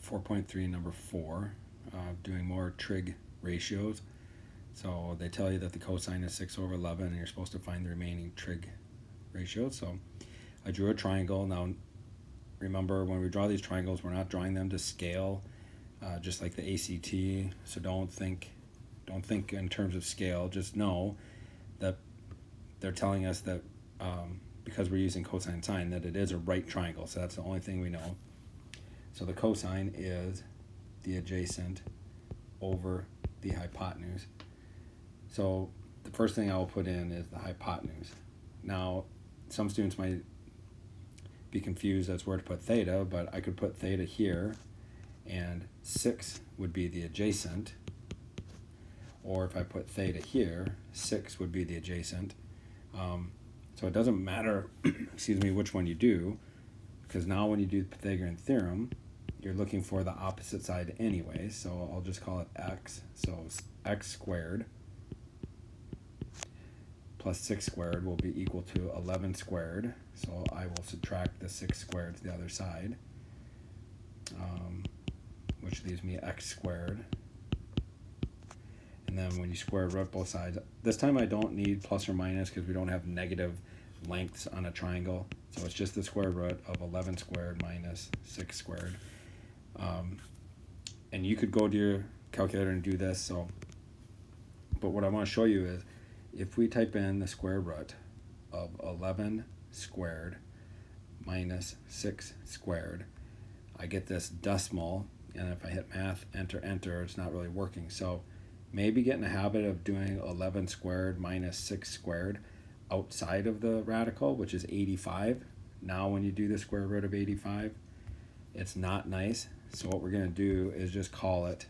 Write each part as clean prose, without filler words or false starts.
4.3 number 4, doing more trig ratios. So they tell you that the cosine is 6 over 11 and you're supposed to find the remaining trig ratios. So I drew a triangle. Now remember, when we draw these triangles, we're not drawing them to scale, just like the ACT. So don't think in terms of scale. Just know that they're telling us that because we're using cosine sine, that it is a right triangle. So that's the only thing we know. So the cosine is the adjacent over the hypotenuse. So the first thing I will put in is the hypotenuse. Now, some students might be confused as where to put theta, but I could put theta here, and 6 would be the adjacent. Or if I put theta here, 6 would be the adjacent. So it doesn't matter, excuse me, which one you do, because now when you do the Pythagorean theorem, you're looking for the opposite side anyway. So I'll just call it x. So x squared plus 6 squared will be equal to 11 squared. So I will subtract the 6 squared to the other side, which leaves me x squared. And then when you square root both sides, this time I don't need plus or minus because we don't have negative lengths on a triangle. So it's just the square root of 11 squared minus 6 squared. And you could go to your calculator and do this. But what I want to show you is if we type in the square root of 11 squared minus 6 squared, I get this decimal. And if I hit math, enter, enter, it's not really working. So maybe get in the habit of doing 11 squared minus 6 squared outside of the radical, which is 85. Now when you do the square root of 85, it's not nice. So what we're going to do is just call it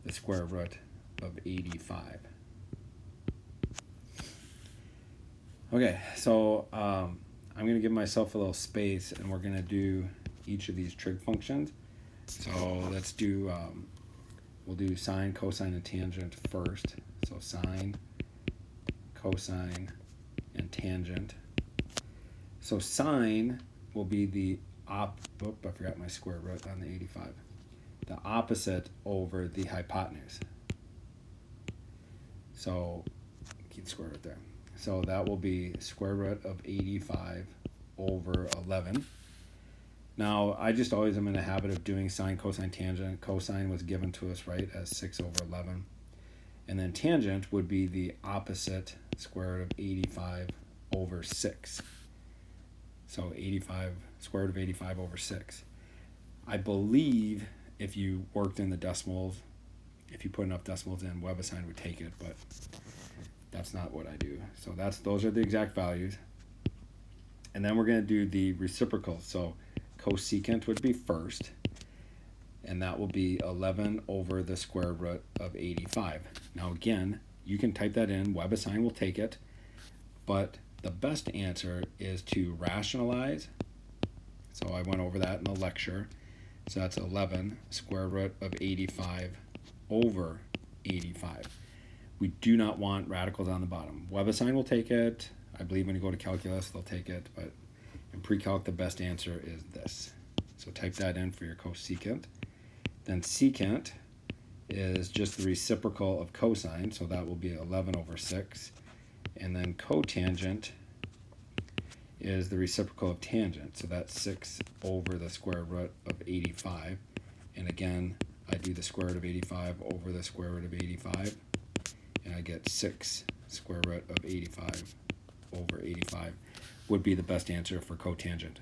the square root of 85. Okay, so I'm going to give myself a little space, and we're going to do each of these trig functions. So let's do, we'll do sine, cosine, and tangent first. So sine, cosine, and tangent. So sine will be the I forgot my square root on the 85. The opposite over the hypotenuse. So keep the square root there. So that will be square root of 85 over 11. Now, I just always am in the habit of doing sine, cosine, tangent. Cosine was given to us, right, as 6 over 11. And then tangent would be the opposite square root of 85 over 6. So 85, square root of 85 over 6. I believe if you worked in the decimals, if you put enough decimals in, WebAssign would take it, but that's not what I do. So those are the exact values. And then we're going to do the reciprocal. So cosecant would be first, and that will be 11 over the square root of 85. Now again, you can type that in, WebAssign will take it, but the best answer is to rationalize. So I went over that in the lecture. So that's 11 square root of 85 over 85. We do not want radicals on the bottom. WebAssign will take it. I believe when you go to calculus, they'll take it, but in pre-calc, the best answer is this. So type that in for your cosecant. Then secant is just the reciprocal of cosine, so that will be 11 over 6. And then cotangent is the reciprocal of tangent, so that's 6 over the square root of 85. And again, I do the square root of 85 over the square root of 85, and I get 6 square root of 85 over 85 would be the best answer for cotangent.